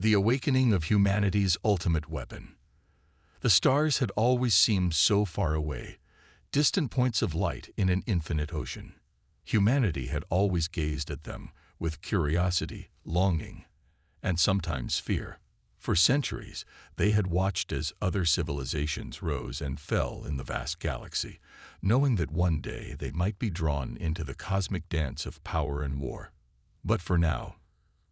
The awakening of humanity's ultimate weapon. The stars had always seemed so far away, distant points of light in an infinite ocean. Humanity had always gazed at them with curiosity, longing, and sometimes fear. For centuries, they had watched as other civilizations rose and fell in the vast galaxy, knowing that one day they might be drawn into the cosmic dance of power and war. But for now,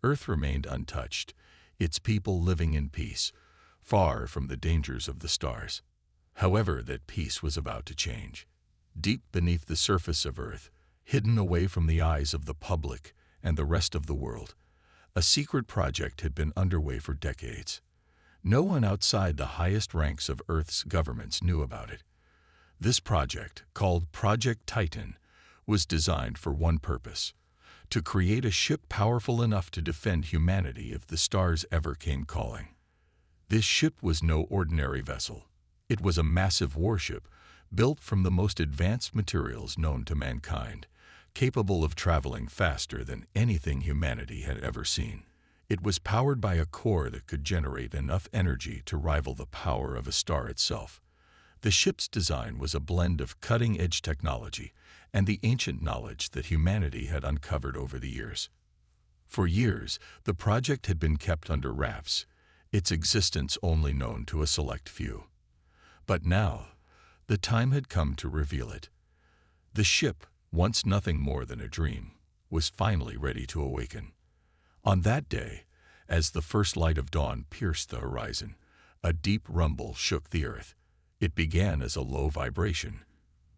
Earth remained untouched, its people living in peace, far from the dangers of the stars. However, that peace was about to change. Deep beneath the surface of Earth, hidden away from the eyes of the public and the rest of the world, a secret project had been underway for decades. No one outside the highest ranks of Earth's governments knew about it. This project, called Project Titan, was designed for one purpose: to create a ship powerful enough to defend humanity if the stars ever came calling. This ship was no ordinary vessel. It was a massive warship, built from the most advanced materials known to mankind, capable of traveling faster than anything humanity had ever seen. It was powered by a core that could generate enough energy to rival the power of a star itself. The ship's design was a blend of cutting-edge technology and the ancient knowledge that humanity had uncovered over the years. For years, the project had been kept under wraps, its existence only known to a select few. But now, the time had come to reveal it. The ship, once nothing more than a dream, was finally ready to awaken. On that day, as the first light of dawn pierced the horizon, a deep rumble shook the earth. It began as a low vibration,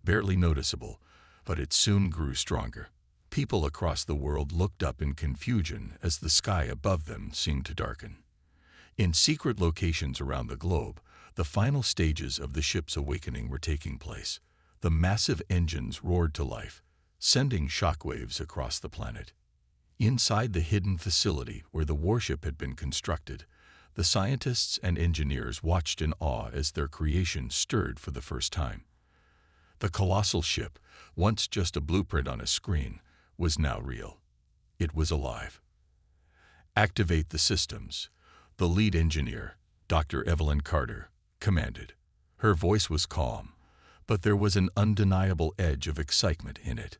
barely noticeable, but it soon grew stronger. People across the world looked up in confusion as the sky above them seemed to darken. In secret locations around the globe, the final stages of the ship's awakening were taking place. The massive engines roared to life, sending shockwaves across the planet. Inside the hidden facility where the warship had been constructed, the scientists and engineers watched in awe as their creation stirred for the first time. The colossal ship, once just a blueprint on a screen, was now real. It was alive. "Activate the systems," the lead engineer, Dr. Evelyn Carter, commanded. Her voice was calm, but there was an undeniable edge of excitement in it.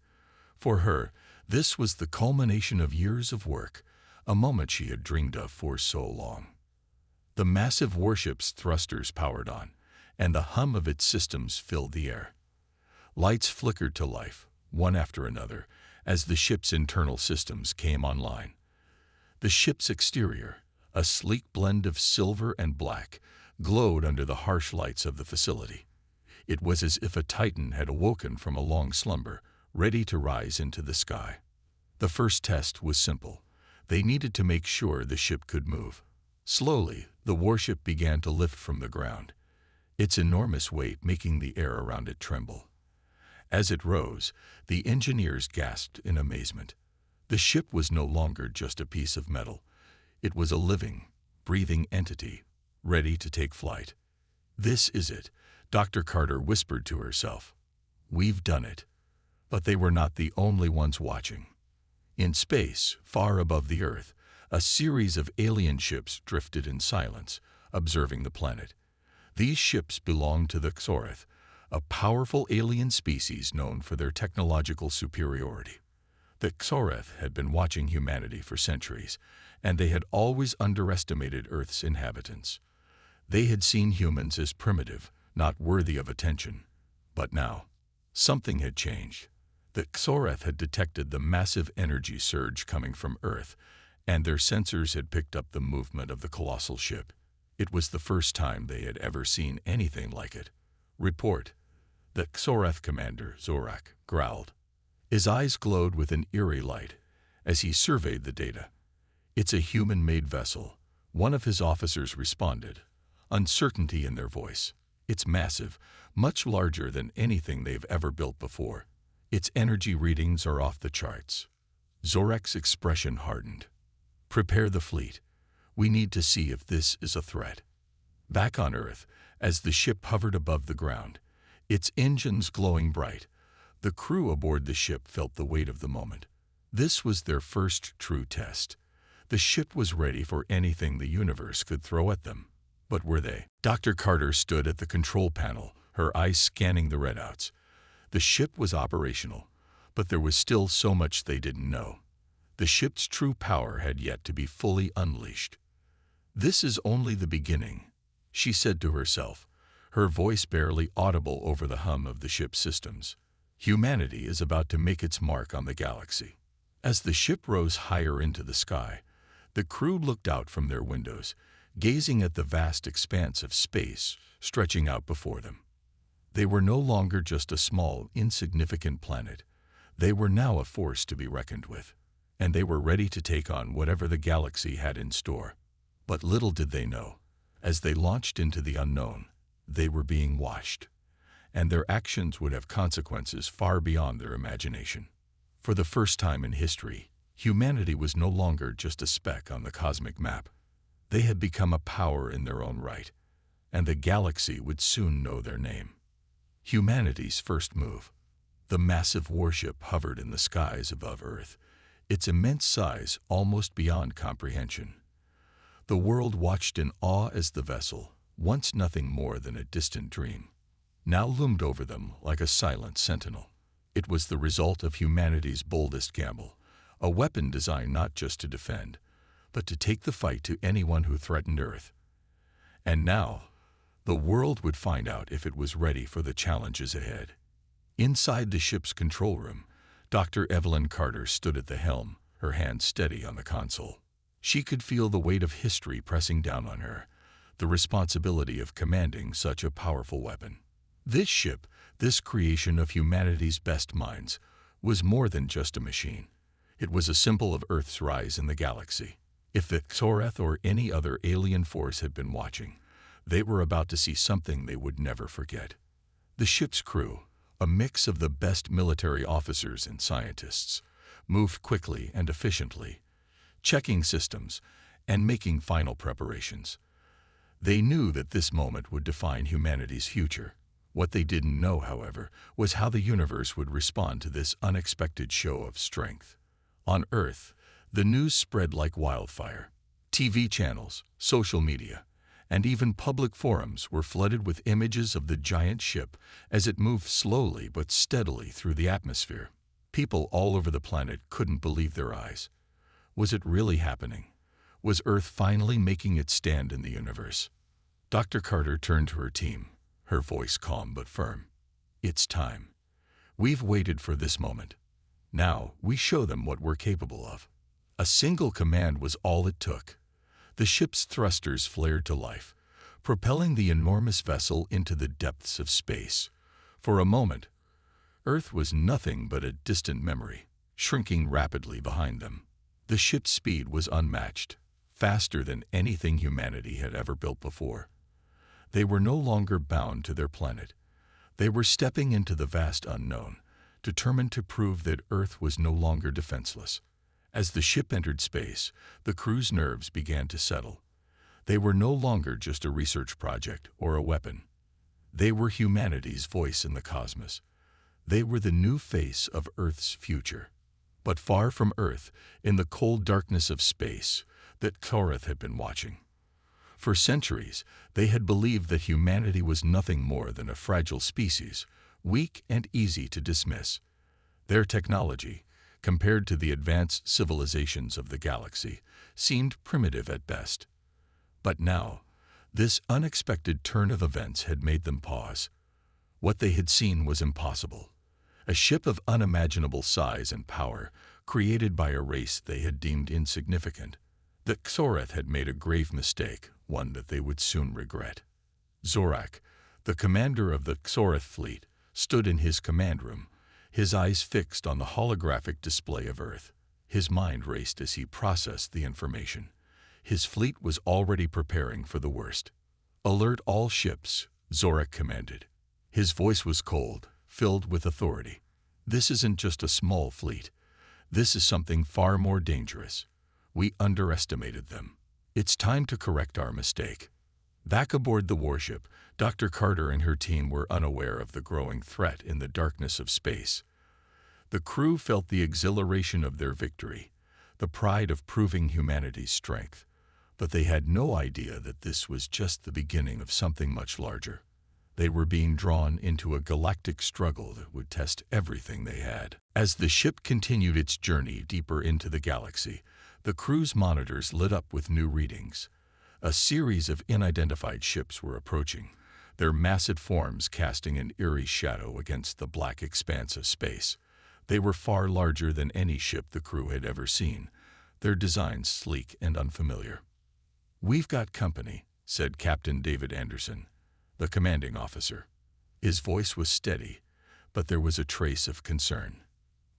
For her, this was the culmination of years of work, a moment she had dreamed of for so long. The massive warship's thrusters powered on, and the hum of its systems filled the air. Lights flickered to life, one after another, as the ship's internal systems came online. The ship's exterior, a sleek blend of silver and black, glowed under the harsh lights of the facility. It was as if a titan had awoken from a long slumber, ready to rise into the sky. The first test was simple. They needed to make sure the ship could move. Slowly, the warship began to lift from the ground, its enormous weight making the air around it tremble. As it rose, the engineers gasped in amazement. The ship was no longer just a piece of metal. It was a living, breathing entity, ready to take flight. "This is it," Dr. Carter whispered to herself. "We've done it." But they were not the only ones watching. In space, far above the Earth, a series of alien ships drifted in silence, observing the planet. These ships belonged to the Xoreth, a powerful alien species known for their technological superiority. The Xoreth had been watching humanity for centuries, and they had always underestimated Earth's inhabitants. They had seen humans as primitive, not worthy of attention. But now, something had changed. The Xoreth had detected the massive energy surge coming from Earth, and their sensors had picked up the movement of the colossal ship. It was the first time they had ever seen anything like it. "Report," the Xoreth commander, Zorak, growled. His eyes glowed with an eerie light as he surveyed the data. "It's a human-made vessel," one of his officers responded, uncertainty in their voice. "It's massive, much larger than anything they've ever built before. Its energy readings are off the charts." Zorak's expression hardened. "Prepare the fleet. We need to see if this is a threat." Back on Earth, as the ship hovered above the ground, its engines glowing bright, the crew aboard the ship felt the weight of the moment. This was their first true test. The ship was ready for anything the universe could throw at them. But were they? Dr. Carter stood at the control panel, her eyes scanning the readouts. The ship was operational, but there was still so much they didn't know. The ship's true power had yet to be fully unleashed. "This is only the beginning," she said to herself, her voice barely audible over the hum of the ship's systems. "Humanity is about to make its mark on the galaxy." As the ship rose higher into the sky, the crew looked out from their windows, gazing at the vast expanse of space stretching out before them. They were no longer just a small, insignificant planet. They were now a force to be reckoned with, and they were ready to take on whatever the galaxy had in store. But little did they know, as they launched into the unknown, they were being watched, and their actions would have consequences far beyond their imagination. For the first time in history, humanity was no longer just a speck on the cosmic map. They had become a power in their own right, and the galaxy would soon know their name. Humanity's first move. The massive warship hovered in the skies above Earth, its immense size almost beyond comprehension. The world watched in awe as the vessel, once nothing more than a distant dream, now loomed over them like a silent sentinel. It was the result of humanity's boldest gamble, a weapon designed not just to defend, but to take the fight to anyone who threatened Earth. And now, the world would find out if it was ready for the challenges ahead. Inside the ship's control room, Dr. Evelyn Carter stood at the helm, her hand steady on the console. She could feel the weight of history pressing down on her, the responsibility of commanding such a powerful weapon. This ship, this creation of humanity's best minds, was more than just a machine. It was a symbol of Earth's rise in the galaxy. If the Xoreth or any other alien force had been watching, they were about to see something they would never forget. The ship's crew, a mix of the best military officers and scientists, moved quickly and efficiently, checking systems and making final preparations. They knew that this moment would define humanity's future. What they didn't know, however, was how the universe would respond to this unexpected show of strength. On Earth, the news spread like wildfire. TV channels, social media, and even public forums were flooded with images of the giant ship as it moved slowly but steadily through the atmosphere. People all over the planet couldn't believe their eyes. Was it really happening? Was Earth finally making its stand in the universe? Dr. Carter turned to her team, her voice calm but firm. "It's time. We've waited for this moment. Now we show them what we're capable of." A single command was all it took. The ship's thrusters flared to life, propelling the enormous vessel into the depths of space. For a moment, Earth was nothing but a distant memory, shrinking rapidly behind them. The ship's speed was unmatched, faster than anything humanity had ever built before. They were no longer bound to their planet. They were stepping into the vast unknown, determined to prove that Earth was no longer defenseless. As the ship entered space, the crew's nerves began to settle. They were no longer just a research project or a weapon. They were humanity's voice in the cosmos. They were the new face of Earth's future. But far from Earth, in the cold darkness of space, that Xoreth had been watching. For centuries, they had believed that humanity was nothing more than a fragile species, weak and easy to dismiss. Their technology, compared to the advanced civilizations of the galaxy, seemed primitive at best. But now, this unexpected turn of events had made them pause. What they had seen was impossible. A ship of unimaginable size and power, created by a race they had deemed insignificant. The Xoreth had made a grave mistake, one that they would soon regret. Zorak, the commander of the Xoreth fleet, stood in his command room, his eyes fixed on the holographic display of Earth. His mind raced as he processed the information. His fleet was already preparing for the worst. "Alert all ships," Zorak commanded. His voice was cold, filled with authority. "This isn't just a small fleet. This is something far more dangerous. We underestimated them. It's time to correct our mistake." Back aboard the warship, Dr. Carter and her team were unaware of the growing threat in the darkness of space. The crew felt the exhilaration of their victory, the pride of proving humanity's strength. But they had no idea that this was just the beginning of something much larger. They were being drawn into a galactic struggle that would test everything they had. As the ship continued its journey deeper into the galaxy, the crew's monitors lit up with new readings. A series of unidentified ships were approaching, their massive forms casting an eerie shadow against the black expanse of space. They were far larger than any ship the crew had ever seen, their designs sleek and unfamiliar. "We've got company," said Captain David Anderson, the commanding officer. His voice was steady, but there was a trace of concern.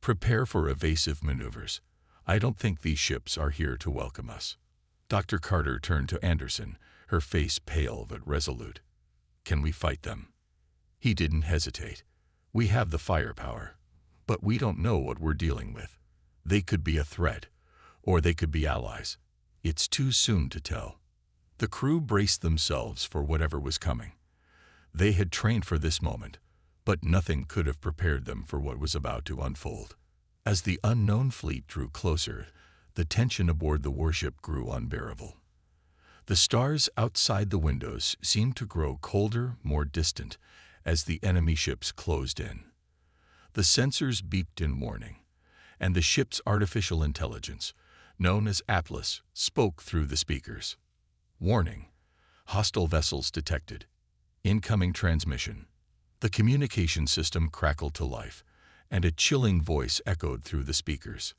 "Prepare for evasive maneuvers. I don't think these ships are here to welcome us." Dr. Carter turned to Anderson, her face pale but resolute. "Can we fight them?" He didn't hesitate. "We have the firepower, but we don't know what we're dealing with. They could be a threat, or they could be allies. It's too soon to tell." The crew braced themselves for whatever was coming. They had trained for this moment, but nothing could have prepared them for what was about to unfold. As the unknown fleet drew closer, the tension aboard the warship grew unbearable. The stars outside the windows seemed to grow colder, more distant, as the enemy ships closed in. The sensors beeped in warning, and the ship's artificial intelligence, known as Atlas, spoke through the speakers. "Warning. Hostile vessels detected. Incoming transmission." The communication system crackled to life, and a chilling voice echoed through the speakers.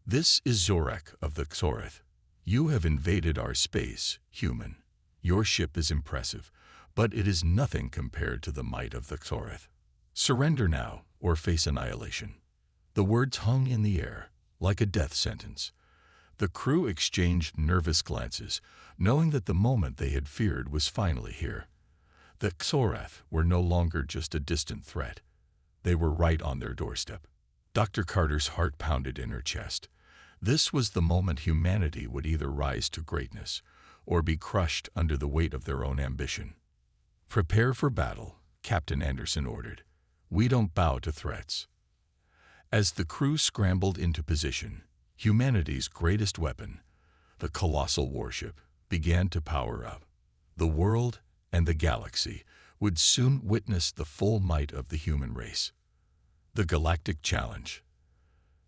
"This is Zorak of the Xoreth. You have invaded our space, human. Your ship is impressive, but it is nothing compared to the might of the Xoreth. Surrender now, or face annihilation." The words hung in the air, like a death sentence. The crew exchanged nervous glances, knowing that the moment they had feared was finally here. The Xoreth were no longer just a distant threat. They were right on their doorstep. Dr. Carter's heart pounded in her chest. This was the moment humanity would either rise to greatness or be crushed under the weight of their own ambition. "Prepare for battle," Captain Anderson ordered. "We don't bow to threats." As the crew scrambled into position, humanity's greatest weapon, the colossal warship, began to power up. The world and the galaxy would soon witness the full might of the human race. The Galactic Challenge.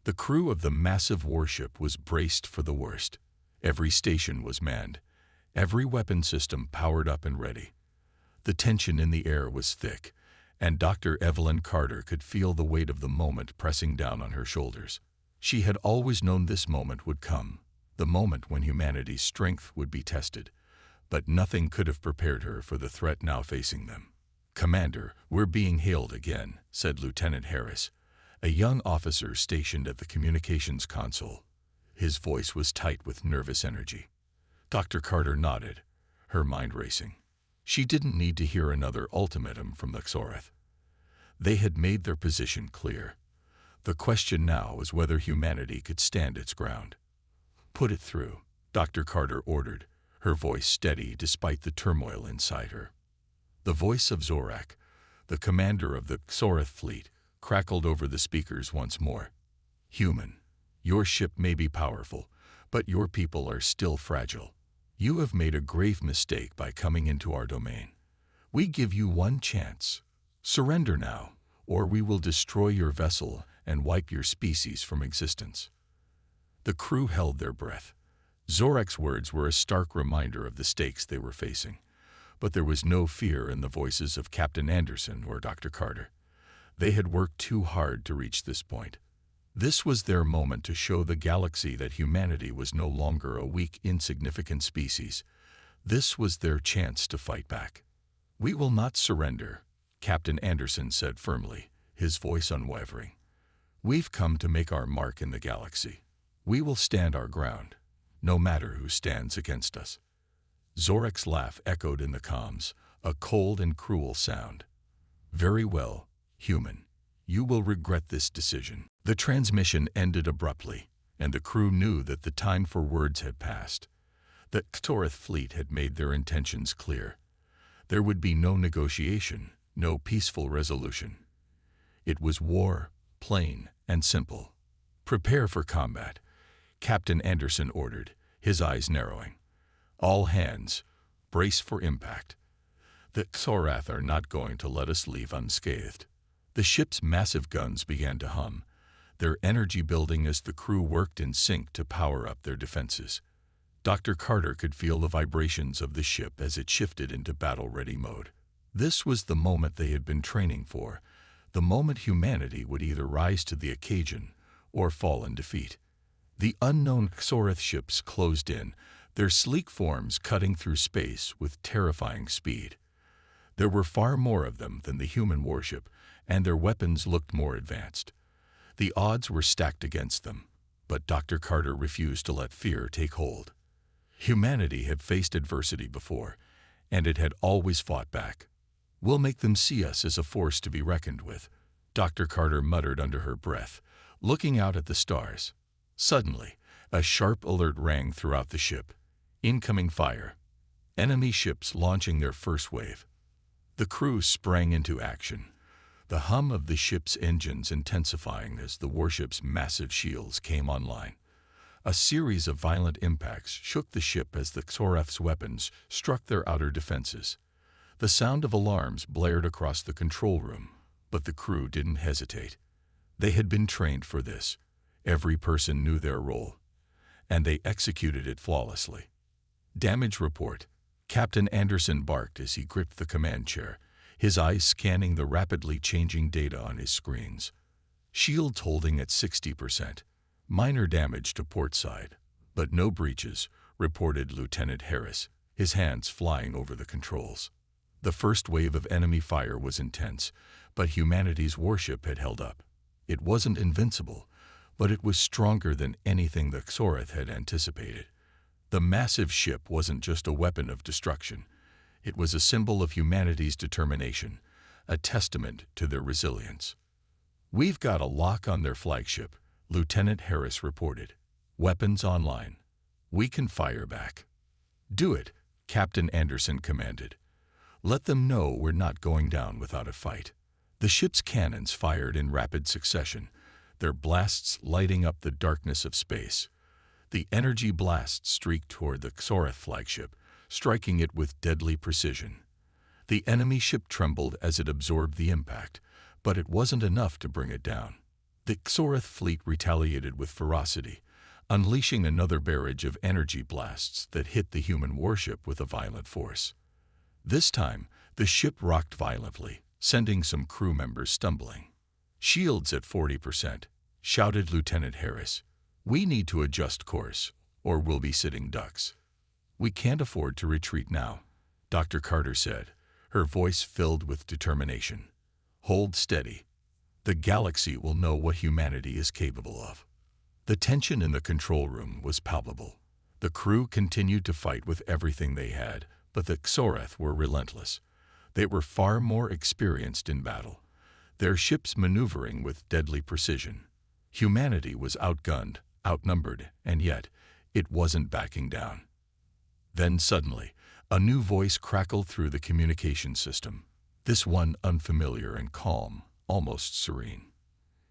The crew of the massive warship was braced for the worst. Every station was manned, every weapon system powered up and ready. The tension in the air was thick, and Dr. Evelyn Carter could feel the weight of the moment pressing down on her shoulders. She had always known this moment would come, the moment when humanity's strength would be tested, but nothing could have prepared her for the threat now facing them. "Commander, we're being hailed again," said Lieutenant Harris, a young officer stationed at the communications console. His voice was tight with nervous energy. Dr. Carter nodded, her mind racing. She didn't need to hear another ultimatum from the Xoreth. They had made their position clear. The question now was whether humanity could stand its ground. "Put it through," Dr. Carter ordered, her voice steady despite the turmoil inside her. The voice of Zorak, the commander of the Xoreth fleet, crackled over the speakers once more. "Human, your ship may be powerful, but your people are still fragile. You have made a grave mistake by coming into our domain. We give you one chance. Surrender now, or we will destroy your vessel and wipe your species from existence." The crew held their breath. Zorak's words were a stark reminder of the stakes they were facing, but there was no fear in the voices of Captain Anderson or Dr. Carter. They had worked too hard to reach this point. This was their moment to show the galaxy that humanity was no longer a weak, insignificant species. This was their chance to fight back. "We will not surrender," Captain Anderson said firmly, his voice unwavering. "We've come to make our mark in the galaxy. We will stand our ground, no matter who stands against us." Zorak's laugh echoed in the comms, a cold and cruel sound. "Very well, human. You will regret this decision." The transmission ended abruptly, and the crew knew that the time for words had passed. The Xoreth fleet had made their intentions clear. There would be no negotiation, no peaceful resolution. It was war, plain and simple. "Prepare for combat." Captain Anderson ordered, his eyes narrowing. "All hands, brace for impact. The Xorath are not going to let us leave unscathed." The ship's massive guns began to hum, their energy building as the crew worked in sync to power up their defenses. Dr. Carter could feel the vibrations of the ship as it shifted into battle-ready mode. This was the moment they had been training for, the moment humanity would either rise to the occasion or fall in defeat. The unknown Xorath ships closed in, their sleek forms cutting through space with terrifying speed. There were far more of them than the human warship, and their weapons looked more advanced. The odds were stacked against them, but Dr. Carter refused to let fear take hold. Humanity had faced adversity before, and it had always fought back. "We'll make them see us as a force to be reckoned with," Dr. Carter muttered under her breath, looking out at the stars. Suddenly, a sharp alert rang throughout the ship. Incoming fire. Enemy ships launching their first wave. The crew sprang into action, the hum of the ship's engines intensifying as the warship's massive shields came online. A series of violent impacts shook the ship as the Xorath's weapons struck their outer defenses. The sound of alarms blared across the control room, but the crew didn't hesitate. They had been trained for this. Every person knew their role, and they executed it flawlessly. "Damage report," Captain Anderson barked as he gripped the command chair, his eyes scanning the rapidly changing data on his screens. "Shields holding at 60%. Minor damage to port side, but no breaches," reported Lieutenant Harris, his hands flying over the controls. The first wave of enemy fire was intense, but humanity's warship had held up. It wasn't invincible, but it was stronger than anything the Xorath had anticipated. The massive ship wasn't just a weapon of destruction. It was a symbol of humanity's determination, a testament to their resilience. "We've got a lock on their flagship," Lieutenant Harris reported. "Weapons online. We can fire back." "Do it," Captain Anderson commanded. "Let them know we're not going down without a fight." The ship's cannons fired in rapid succession, their blasts lighting up the darkness of space. The energy blast streaked toward the Xorath flagship, striking it with deadly precision. The enemy ship trembled as it absorbed the impact, but it wasn't enough to bring it down. The Xorath fleet retaliated with ferocity, unleashing another barrage of energy blasts that hit the human warship with a violent force. This time, the ship rocked violently, sending some crew members stumbling. "Shields at 40%, shouted Lieutenant Harris. "We need to adjust course, or we'll be sitting ducks." "We can't afford to retreat now," Dr. Carter said, her voice filled with determination. "Hold steady. The galaxy will know what humanity is capable of." The tension in the control room was palpable. The crew continued to fight with everything they had, but the Xorath were relentless. They were far more experienced in battle, their ships maneuvering with deadly precision. Humanity was outgunned, outnumbered, and yet it wasn't backing down. Then suddenly, a new voice crackled through the communication system, this one unfamiliar and calm, almost serene.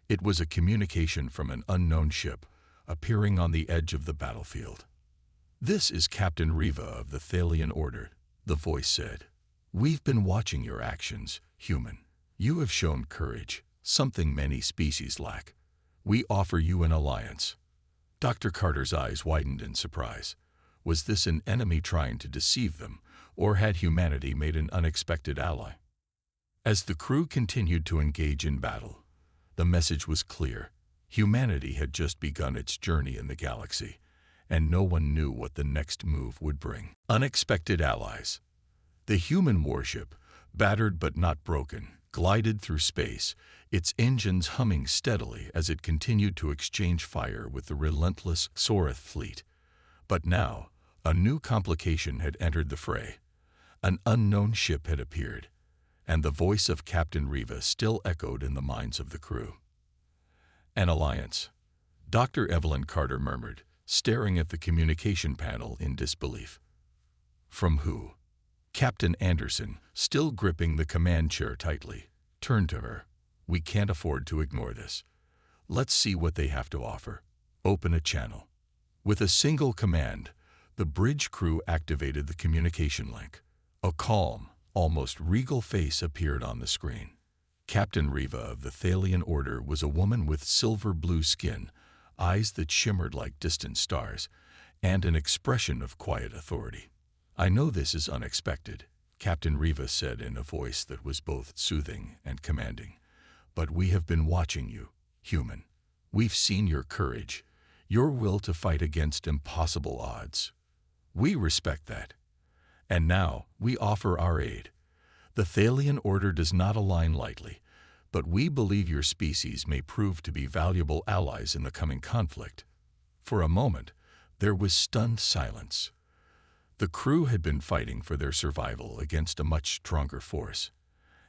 It was a communication from an unknown ship, appearing on the edge of the battlefield. "This is Captain Riva of the Thalian Order," the voice said. "We've been watching your actions, human. You have shown courage, something many species lack. We offer you an alliance." Dr. Carter's eyes widened in surprise. Was this an enemy trying to deceive them, or had humanity made an unexpected ally? As the crew continued to engage in battle, the message was clear. Humanity had just begun its journey in the galaxy, and no one knew what the next move would bring. Unexpected allies. The human warship, battered but not broken, glided through space, its engines humming steadily as it continued to exchange fire with the relentless Xorath fleet. But now, a new complication had entered the fray. An unknown ship had appeared, and the voice of Captain Riva still echoed in the minds of the crew. "An alliance," Dr. Evelyn Carter murmured, staring at the communication panel in disbelief. "From who?" Captain Anderson, still gripping the command chair tightly, turned to her. "We can't afford to ignore this. Let's see what they have to offer. Open a channel." With a single command, the bridge crew activated the communication link. A calm, almost regal face appeared on the screen. Captain Riva of the Thalian Order was a woman with silver-blue skin, eyes that shimmered like distant stars, and an expression of quiet authority. "I know this is unexpected," Captain Riva said in a voice that was both soothing and commanding. "But we have been watching you, human. We've seen your courage, your will to fight against impossible odds. We respect that. And now we offer our aid. The Thalian Order does not align lightly, but we believe your species may prove to be valuable allies in the coming conflict." For a moment, there was stunned silence. The crew had been fighting for their survival against a much stronger force,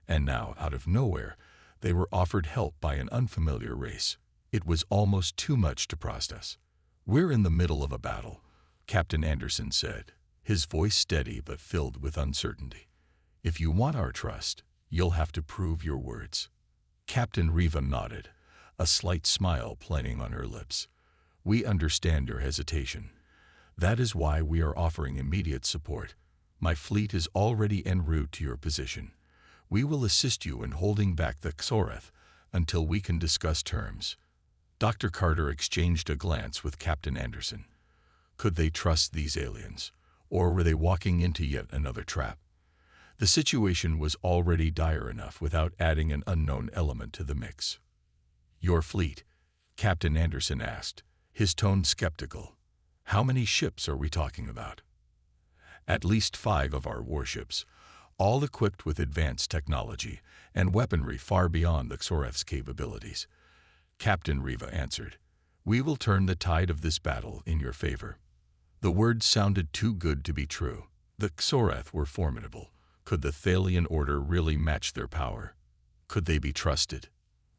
and now, out of nowhere, they were offered help by an unfamiliar race. It was almost too much to process. "We're in the middle of a battle," Captain Anderson said, his voice steady but filled with uncertainty. "If you want our trust, you'll have to prove your words." Captain Riva nodded, a slight smile playing on her lips. "We understand your hesitation. That is why we are offering immediate support. My fleet is already en route to your position. We will assist you in holding back the Xoreth until we can discuss terms." Dr. Carter exchanged a glance with Captain Anderson. Could they trust these aliens, or were they walking into yet another trap? The situation was already dire enough without adding an unknown element to the mix. "Your fleet?" Captain Anderson asked, his tone skeptical. "How many ships are we talking about?" "At least 5 of our warships, all equipped with advanced technology and weaponry far beyond the Xoreth's capabilities," Captain Riva answered. "We will turn the tide of this battle in your favor." The words sounded too good to be true. The Xoreth were formidable. Could the Thalian Order really match their power? Could they be trusted?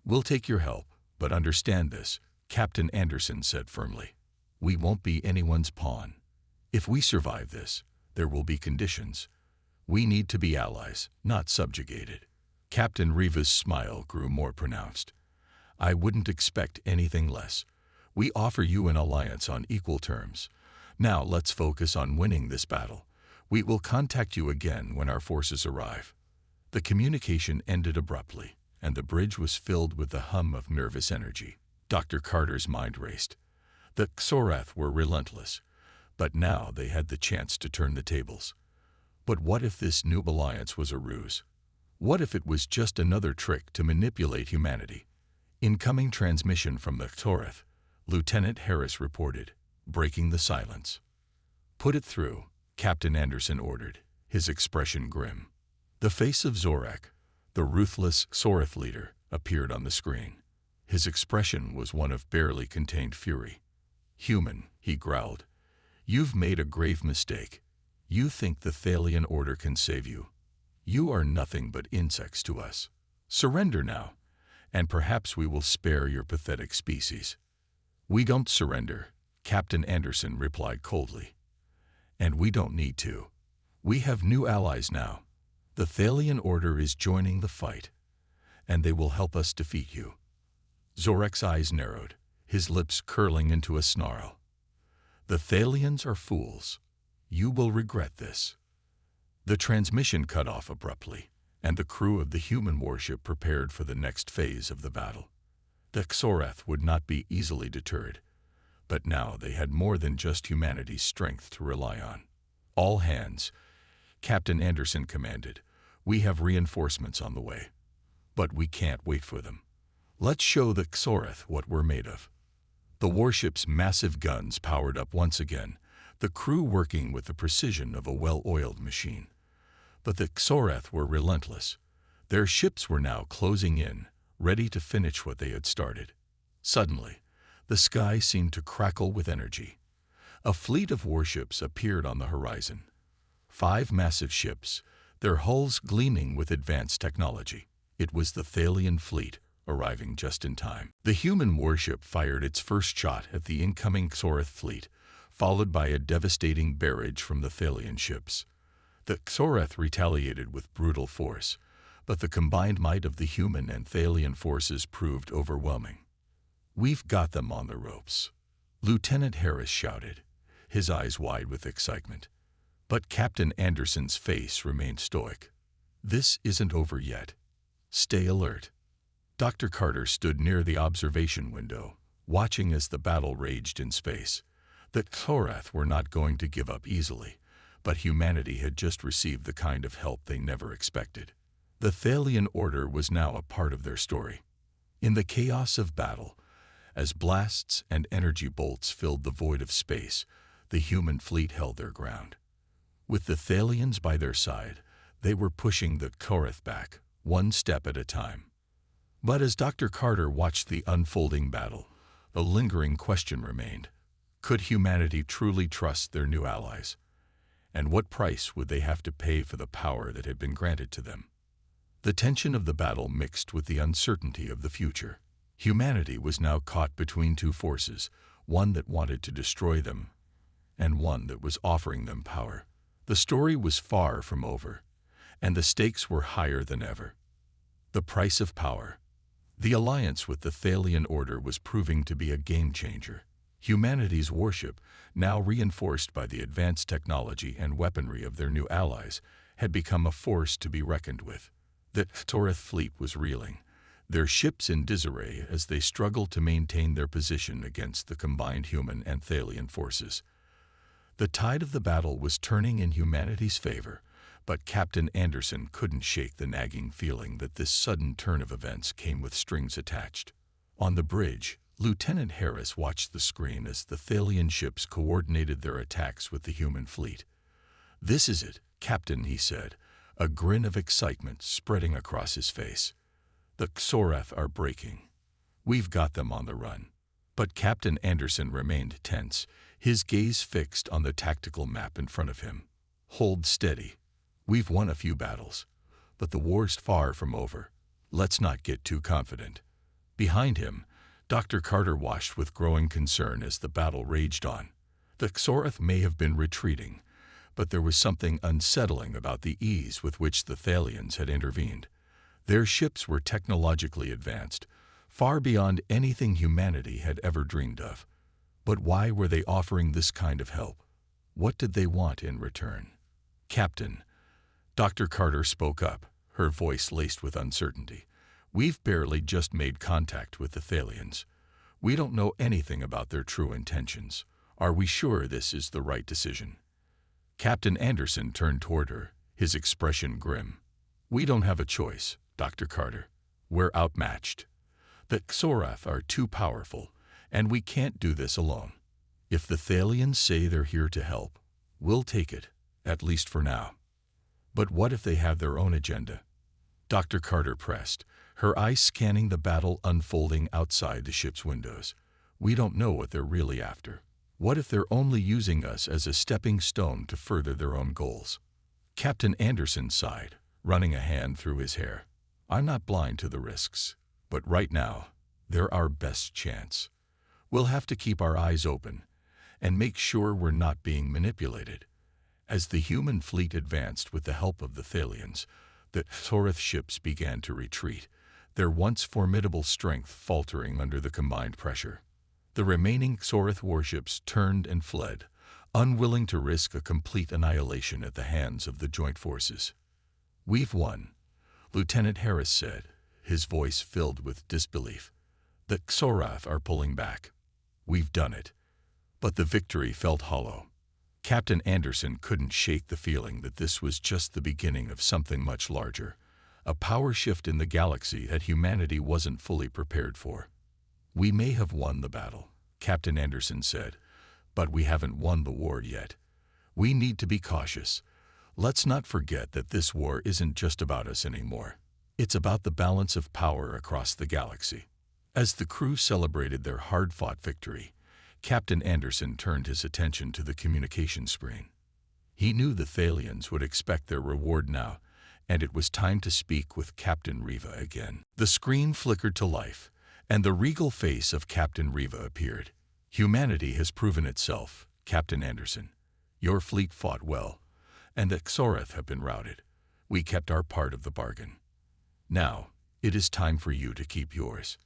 "We'll take your help, but understand this," Captain Anderson said firmly. "We won't be anyone's pawn. If we survive this, there will be conditions. We need to be allies, not subjugated." Captain Riva's smile grew more pronounced. "I wouldn't expect anything less. We offer you an alliance on equal terms. Now let's focus on winning this battle. We will contact you again when our forces arrive." The communication ended abruptly, and the bridge was filled with the hum of nervous energy. Dr. Carter's mind raced. The Xoreth were relentless, but now they had the chance to turn the tables. But what if this new alliance was a ruse? What if it was just another trick to manipulate humanity? Incoming transmission from the Xoreth, Lieutenant Harris reported, breaking the silence. "Put it through," Captain Anderson ordered, his expression grim. The face of Zorak, the ruthless Xoreth leader, appeared on the screen. His expression was one of barely contained fury. "Human," he growled, "you've made a grave mistake. You think the Thalian Order can save you. You are nothing but insects to us. Surrender now, and perhaps we will spare your pathetic species." "We don't surrender," Captain Anderson replied coldly. "And we don't need to. We have new allies now. The Thalian Order is joining the fight, and they will help us defeat you." Zorek's eyes narrowed, his lips curling into a snarl. "The Thalians are fools. You will regret this." The transmission cut off abruptly, and the crew of the human warship prepared for the next phase of the battle. The Xoreth would not be easily deterred, but now they had more than just humanity's strength to rely on. "All hands," Captain Anderson commanded. "We have reinforcements on the way, but we can't wait for them. Let's show the Xoreth what we're made of." The warship's massive guns powered up once again, the crew working with the precision of a well-oiled machine. But the Xoreth were relentless. Their ships were now closing in, ready to finish what they had started. Suddenly, the sky seemed to crackle with energy. A fleet of warships appeared on the horizon. 5 massive ships, their hulls gleaming with advanced technology. It was the Thalian fleet, arriving just in time. The human warship fired its first shot at the incoming Xoreth fleet, followed by a devastating barrage from the Thalian ships. The Xoreth retaliated with brutal force, but the combined might of the human and Thalian forces proved overwhelming. "We've got them on the ropes," Lieutenant Harris shouted, his eyes wide with excitement. But Captain Anderson's face remained stoic. This isn't over yet. Stay alert. Dr. Carter stood near the observation window, watching as the battle raged in space. The Thorath were not going to give up easily, but humanity had just received the kind of help they never expected. The Thalian Order was now a part of their story. In the chaos of battle, as blasts and energy bolts filled the void of space, the human fleet held their ground. With the Thalians by their side, they were pushing the Thorath back, one step at a time. But as Dr. Carter watched the unfolding battle, a lingering question remained. Could humanity truly trust their new allies? And what price would they have to pay for the power that had been granted to them? The tension of the battle mixed with the uncertainty of the future. Humanity was now caught between two forces, one that wanted to destroy them, and one that was offering them power. The story was far from over, and the stakes were higher than ever. The price of power. The alliance with the Thalian Order was proving to be a game-changer. Humanity's warship, now reinforced by the advanced technology and weaponry of their new allies, had become a force to be reckoned with. The Thorath fleet was reeling, their ships in disarray as they struggled to maintain their position against the combined human and Thalian forces. The tide of the battle was turning in humanity's favor, but Captain Anderson couldn't shake the nagging feeling that this sudden turn of events came with strings attached. On the bridge, Lieutenant Harris watched the screen as the Thalian ships coordinated their attacks with the human fleet. "This is it, Captain," he said, a grin of excitement spreading across his face. "The Thorath are breaking. We've got them on the run." But Captain Anderson remained tense, his gaze fixed on the tactical map in front of him. "Hold steady. We've won a few battles, but the war's far from over. Let's not get too confident." Behind him, Dr. Carter watched with growing concern as the battle raged on. The Thorath may have been retreating, but there was something unsettling about the ease with which the Thalians had intervened. Their ships were technologically advanced, far beyond anything humanity had ever dreamed of. But why were they offering this kind of help? What did they want in return? "Captain," Dr. Carter spoke up, her voice laced with uncertainty. "We've barely just made contact with the Thalians. We don't know anything about their true intentions. Are we sure this is the right decision?" Captain Anderson turned toward her, his expression grim. "We don't have a choice, Dr. Carter. We're outmatched. The Thorath are too powerful, and we can't do this alone. If the Thalians say they're here to help, we'll take it, at least for now. But what if they have their own agenda?" Dr. Carter pressed, her eyes scanning the battle unfolding outside the ship's windows. "We don't know what they're really after. What if they're only using us as a stepping stone to further their own goals?" Captain Anderson sighed, running a hand through his hair. "I'm not blind to the risks, but right now, they're our best chance. We'll have to keep our eyes open and make sure we're not being manipulated." As the human fleet advanced with the help of the Thalians, the Thorath ships began to retreat, their once formidable strength faltering under the combined pressure. The remaining Thorath warships turned and fled, unwilling to risk a complete annihilation at the hands of the joint forces. "We've won," Lieutenant Harris said, his voice filled with disbelief. "The Thorath are pulling back. We've done it." But the victory felt hollow. Captain Anderson couldn't shake the feeling that this was just the beginning of something much larger, a power shift in the galaxy that humanity wasn't fully prepared for. "We may have won the battle," Captain Anderson said, "but we haven't won the war yet. We need to be cautious. Let's not forget that this war isn't just about us anymore. It's about the balance of power across the galaxy." As the crew celebrated their hard-fought victory, Captain Anderson turned his attention to the communication screen. He knew the Thalians would expect their reward now, and it was time to speak with Captain Riva again. The screen flickered to life, and the regal face of Captain Riva appeared. "Humanity has proven itself, Captain Anderson. Your fleet fought well, and the Thorath have been routed. We kept our part of the bargain. Now, it is time for you to keep yours."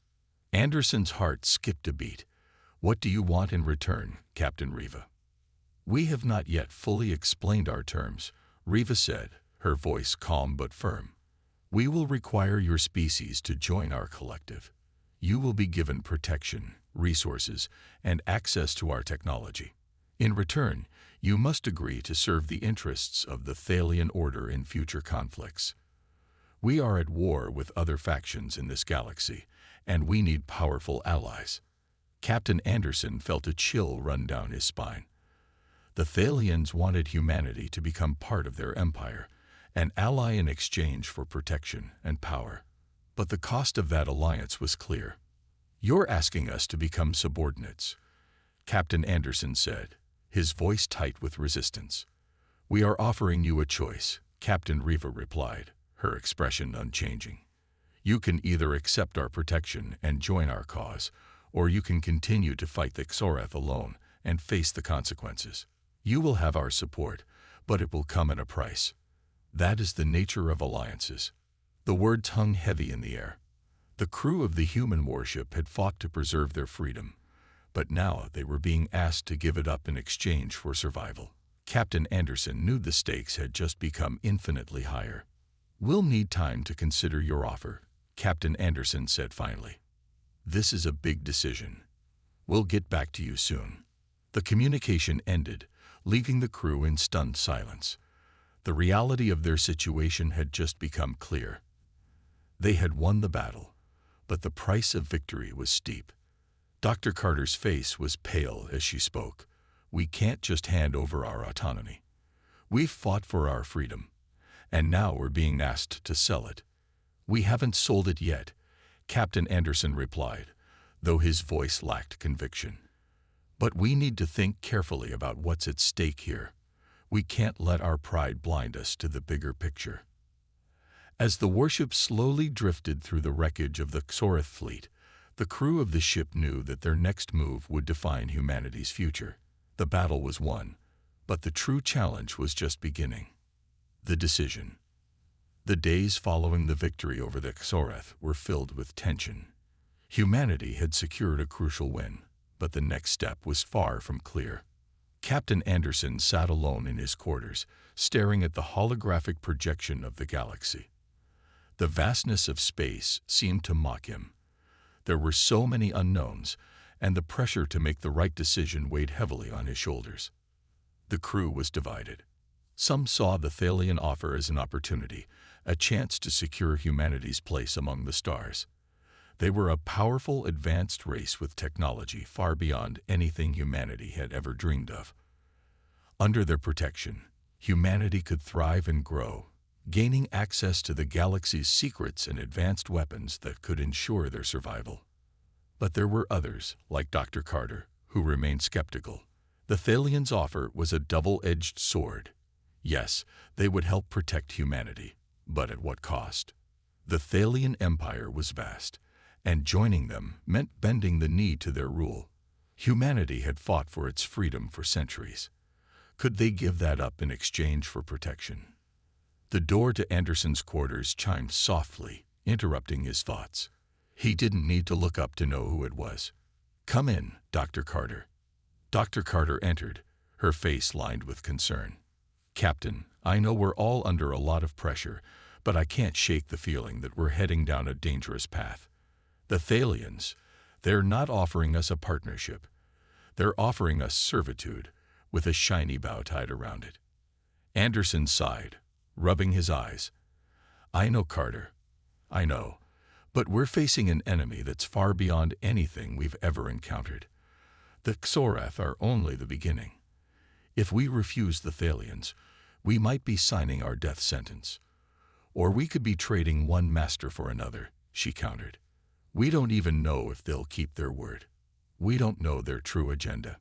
Anderson's heart skipped a beat. What do you want in return, Captain Riva? We have not yet fully explained our terms, Riva said, her voice calm but firm. We will require your species to join our collective. You will be given protection, resources, and access to our technology. In return, you must agree to serve the interests of the Thalian Order in future conflicts. We are at war with other factions in this galaxy, and we need powerful allies. Captain Anderson felt a chill run down his spine. The Thalians wanted humanity to become part of their empire, an ally in exchange for protection and power. But the cost of that alliance was clear. You're asking us to become subordinates, Captain Anderson said, his voice tight with resistance. We are offering you a choice, Captain Riva replied, her expression unchanging. You can either accept our protection and join our cause, or you can continue to fight the Xoreth alone and face the consequences. You will have our support, but it will come at a price. That is the nature of alliances. The words hung heavy in the air. The crew of the human warship had fought to preserve their freedom, but now they were being asked to give it up in exchange for survival. Captain Anderson knew the stakes had just become infinitely higher. We'll need time to consider your offer, Captain Anderson said finally. This is a big decision. We'll get back to you soon. The communication ended, leaving the crew in stunned silence. The reality of their situation had just become clear. They had won the battle, but the price of victory was steep. Dr. Carter's face was pale as she spoke. We can't just hand over our autonomy. We've fought for our freedom, and now we're being asked to sell it. We haven't sold it yet, Captain Anderson replied, though his voice lacked conviction. But we need to think carefully about what's at stake here. We can't let our pride blind us to the bigger picture. As the warship slowly drifted through the wreckage of the Xoreth fleet, the crew of the ship knew that their next move would define humanity's future. The battle was won, but the true challenge was just beginning. The decision. The days following the victory over the Xoreth were filled with tension. Humanity had secured a crucial win, but the next step was far from clear. Captain Anderson sat alone in his quarters, staring at the holographic projection of the galaxy. The vastness of space seemed to mock him. There were so many unknowns, and the pressure to make the right decision weighed heavily on his shoulders. The crew was divided. Some saw the Thalian offer as an opportunity, a chance to secure humanity's place among the stars. They were a powerful, advanced race with technology far beyond anything humanity had ever dreamed of. Under their protection, humanity could thrive and grow, gaining access to the galaxy's secrets and advanced weapons that could ensure their survival. But there were others, like Dr. Carter, who remained skeptical. The Thalians' offer was a double-edged sword. Yes, they would help protect humanity, but at what cost? The Thalian Empire was vast, and joining them meant bending the knee to their rule. Humanity had fought for its freedom for centuries. Could they give that up in exchange for protection? The door to Anderson's quarters chimed softly, interrupting his thoughts. He didn't need to look up to know who it was. "Come in, Dr. Carter." Dr. Carter entered, her face lined with concern. "Captain, I know we're all under a lot of pressure, but I can't shake the feeling that we're heading down a dangerous path. The Thalians, they're not offering us a partnership. They're offering us servitude, with a shiny bow tied around it." Anderson sighed, rubbing his eyes. "I know, Carter. I know. But we're facing an enemy that's far beyond anything we've ever encountered. The Xoreth are only the beginning. If we refuse the Thalians, we might be signing our death sentence. Or we could be trading one master for another," she countered. "We don't even know if they'll keep their word. We don't know their true agenda."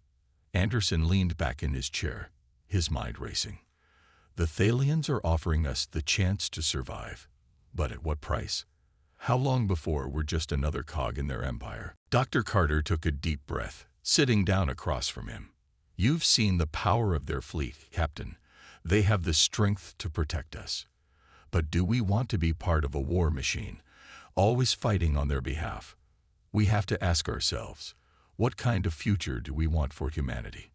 Anderson leaned back in his chair, his mind racing. The Thalians are offering us the chance to survive. But at what price? How long before we're just another cog in their empire? Dr. Carter took a deep breath, sitting down across from him. "You've seen the power of their fleet, Captain. They have the strength to protect us. But do we want to be part of a war machine, always fighting on their behalf? We have to ask ourselves, What kind of future do we want for humanity?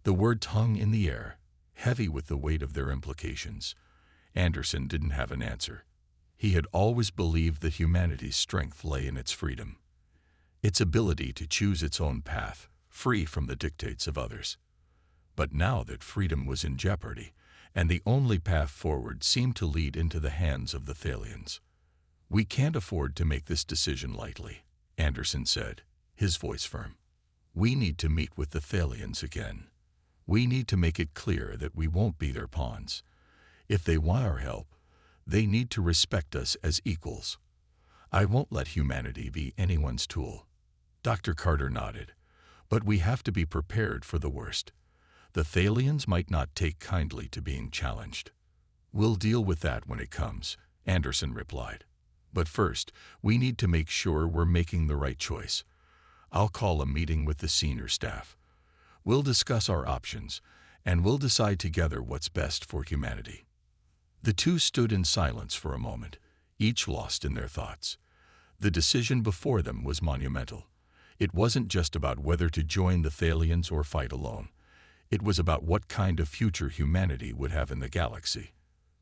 The words hung in the air, heavy with the weight of their implications. Anderson didn't have an answer. He had always believed that humanity's strength lay in its freedom, its ability to choose its own path, free from the dictates of others. But now that freedom was in jeopardy, and the only path forward seemed to lead into the hands of the Thalians. "We can't afford to make this decision lightly," Anderson said, his voice firm. "We need to meet with the Thalians again. We need to make it clear that we won't be their pawns. If they want our help, they need to respect us as equals. I won't let humanity be anyone's tool." Dr. Carter nodded. "But we have to be prepared for the worst. The Thalians might not take kindly to being challenged." "We'll deal with that when it comes," Anderson replied. "But first, we need to make sure we're making the right choice. I'll call a meeting with the senior staff. We'll discuss our options, and we'll decide together what's best for humanity." The two stood in silence for a moment, each lost in their thoughts. The decision before them was monumental. It wasn't just about whether to join the Thalians or fight alone. It was about what kind of future humanity would have in the galaxy.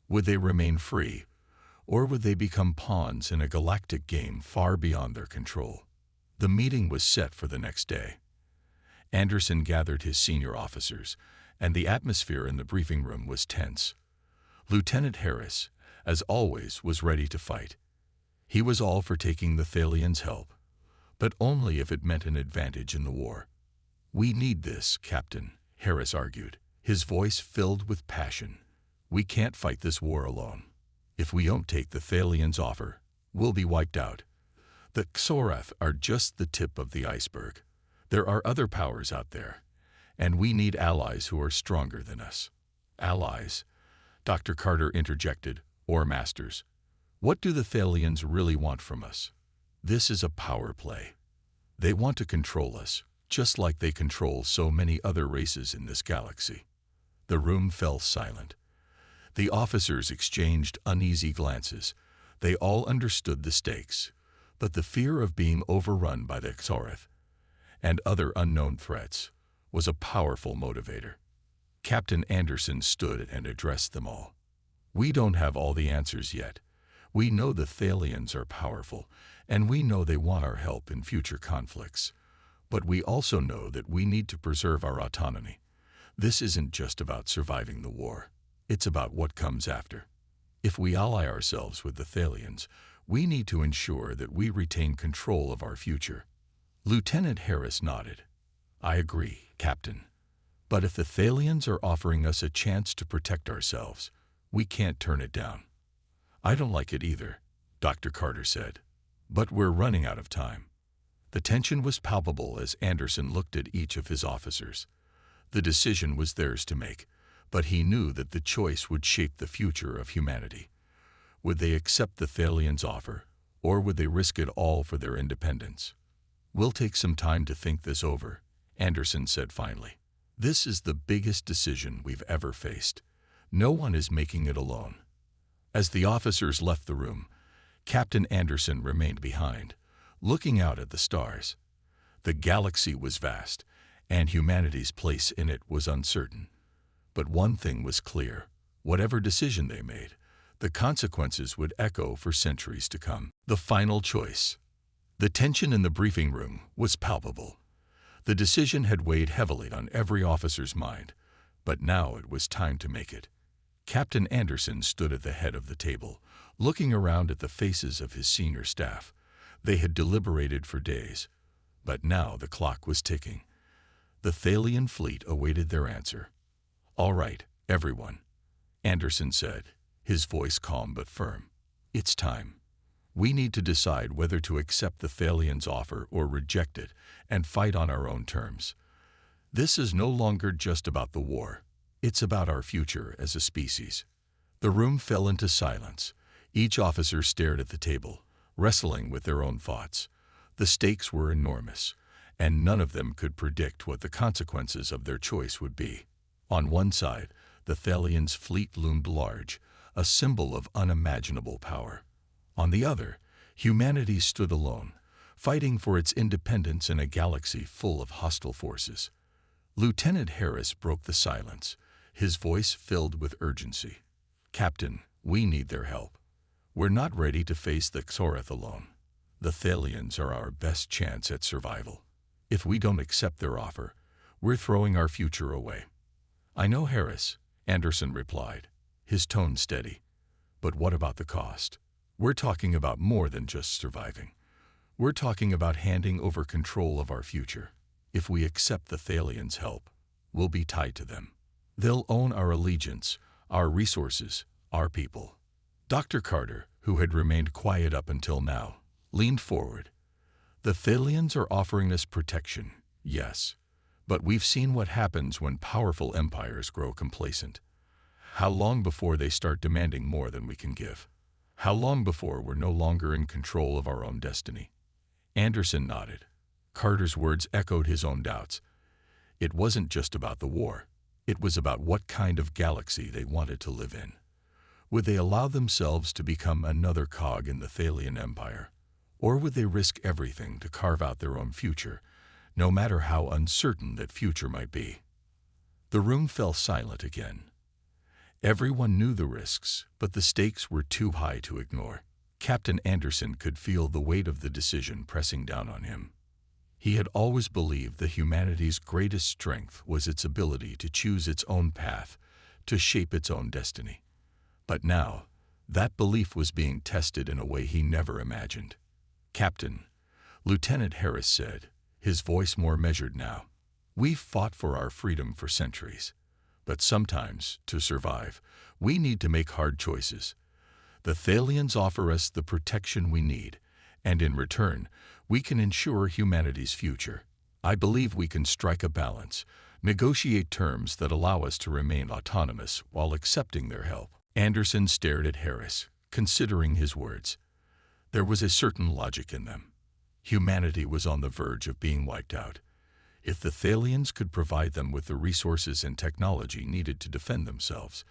Would they remain free, or would they become pawns in a galactic game far beyond their control? The meeting was set for the next day. Anderson gathered his senior officers, and the atmosphere in the briefing room was tense. Lieutenant Harris, as always, was ready to fight. He was all for taking the Thalians' help, but only if it meant an advantage in the war. "We need this, Captain," Harris argued, his voice filled with passion. "We can't fight this war alone. If we don't take the Thalians' offer, we'll be wiped out. The Xorath are just the tip of the iceberg. There are other powers out there, and we need allies who are stronger than us." "Allies?" Dr. Carter interjected, "or masters. What do the Thalians really want from us? This is a power play. They want to control us, just like they control so many other races in this galaxy." The room fell silent. The officers exchanged uneasy glances. They all understood the stakes, but the fear of being overrun by the Xorath and other unknown threats was a powerful motivator. Captain Anderson stood and addressed them all. "We don't have all the answers yet. We know the Thalians are powerful, and we know they want our help in future conflicts. But we also know that we need to preserve our autonomy. This isn't just about surviving the war. It's about what comes after. If we ally ourselves with the Thalians, we need to ensure that we retain control of our future." Lieutenant Harris nodded. "I agree, Captain. But if the Thalians are offering us a chance to protect ourselves, we can't turn it down." "I don't like it either," Dr. Carter said. "But we're running out of time." The tension was palpable as Anderson looked at each of his officers. The decision was theirs to make, but he knew that the choice would shape the future of humanity. Would they accept the Thalians' offer, or would they risk it all for their independence? "We'll take some time to think this over," Anderson said finally. "This is the biggest decision we've ever faced. No one is making it alone." As the officers left the room, Captain Anderson remained behind, looking out at the stars. The galaxy was vast, and humanity's place in it was uncertain. But one thing was clear: whatever decision they made, the consequences would echo for centuries to come. The final choice. The tension in the briefing room was palpable. The decision had weighed heavily on every officer's mind, but now it was time to make it. Captain Anderson stood at the head of the table, looking around at the faces of his senior staff. They had deliberated for days, but now the clock was ticking. The Thalian fleet awaited their answer. "All right, everyone," Anderson said, his voice calm but firm. "It's time. We need to decide whether to accept the Thalians' offer or reject it and fight on our own terms. This is no longer just about the war. It's about our future as a species." The room fell into silence. Each officer stared at the table, wrestling with their own thoughts. The stakes were enormous, and none of them could predict what the consequences of their choice would be. On one side, the Thalians' fleet loomed large, a symbol of unimaginable power. On the other, humanity stood alone, fighting for its independence in a galaxy full of hostile forces. Lieutenant Harris broke the silence, his voice filled with urgency. "Captain, we need their help. We're not ready to face the Xoreth alone. The Thalians are our best chance at survival. If we don't accept their offer, we're throwing our future away." "I know, Harris," Anderson replied, his tone steady. "But what about the cost? We're talking about more than just surviving. We're talking about handing over control of our future. If we accept the Thalians' help, we'll be tied to them. They'll own our allegiance, our resources, our people." Dr. Carter, who had remained quiet up until now, leaned forward. "The Thalians are offering us protection, yes, but we've seen what happens when powerful empires grow complacent. How long before they start demanding more than we can give? How long before we're no longer in control of our own destiny?" Anderson nodded. Carter's words echoed his own doubts. It wasn't just about the war. It was about what kind of galaxy they wanted to live in. Would they allow themselves to become another cog in the Thalian Empire? Or would they risk everything to carve out their own future, no matter how uncertain that future might be? The room fell silent again. Everyone knew the risks, but the stakes were too high to ignore. Captain Anderson could feel the weight of the decision pressing down on him. He had always believed that humanity's greatest strength was its ability to choose its own path, to shape its own destiny. But now, that belief was being tested in a way he never imagined. "Captain," Lieutenant Harris said, his voice more measured now, "we've fought for our freedom for centuries. But sometimes, to survive, we need to make hard choices. The Thalians offer us the protection we need, and in return, we can ensure humanity's future. I believe we can strike a balance, negotiate terms that allow us to remain autonomous while accepting their help." Anderson stared at Harris, considering his words. There was a certain logic in them. Humanity was on the verge of being wiped out. If the Thalians could provide them with the resources and technology needed to defend themselves,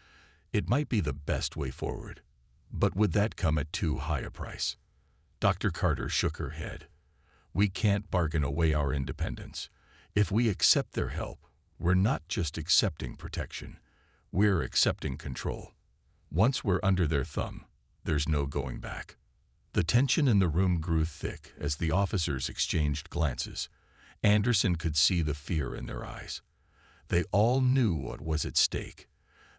it might be the best way forward. But would that come at too high a price? Dr. Carter shook her head. "We can't bargain away our independence. If we accept their help, we're not just accepting protection. We're accepting control. Once we're under their thumb, there's no going back." The tension in the room grew thick as the officers exchanged glances. Anderson could see the fear in their eyes. They all knew what was at stake.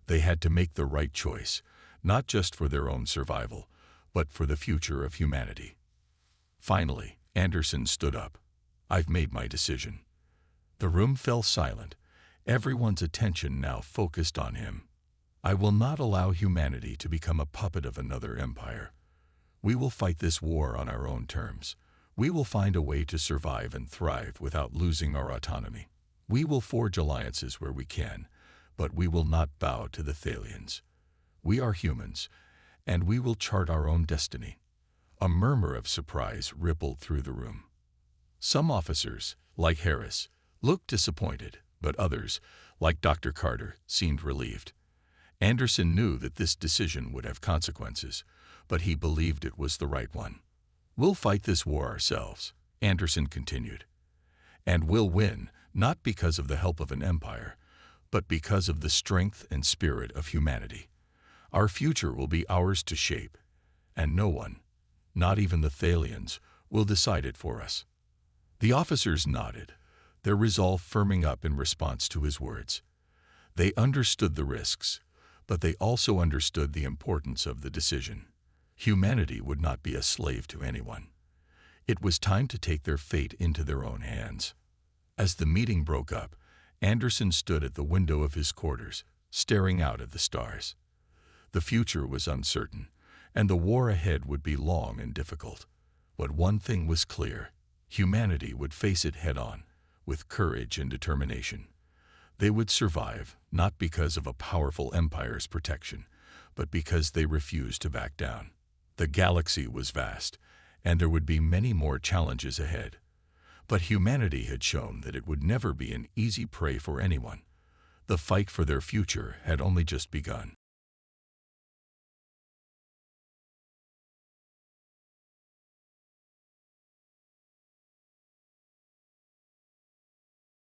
They had to make the right choice, not just for their own survival, but for the future of humanity. Finally, Anderson stood up. "I've made my decision." The room fell silent, everyone's attention now focused on him. "I will not allow humanity to become a puppet of another empire. We will fight this war on our own terms. We will find a way to survive and thrive without losing our autonomy. We will forge alliances where we can, but we will not bow to the Thalians. We are humans, and we will chart our own destiny." A murmur of surprise rippled through the room. Some officers, like Harris, looked disappointed, but others, like Dr. Carter, seemed relieved. Anderson knew that this decision would have consequences, but he believed it was the right one. "We'll fight this war ourselves," Anderson continued. "And we'll win, not because of the help of an empire, but because of the strength and spirit of humanity. Our future will be ours to shape, and no one, not even the Thalians, will decide it for us." The officers nodded, their resolve firming up in response to his words. They understood the risks, but they also understood the importance of the decision. Humanity would not be a slave to anyone. It was time to take their fate into their own hands. As the meeting broke up, Anderson stood at the window of his quarters, staring out at the stars. The future was uncertain, and the war ahead would be long and difficult. But one thing was clear: humanity would face it head-on, with courage and determination. They would survive, not because of a powerful empire's protection, but because they refused to back down. The galaxy was vast, and there would be many more challenges ahead. But humanity had shown that it would never be an easy prey for anyone. The fight for their future had only just begun.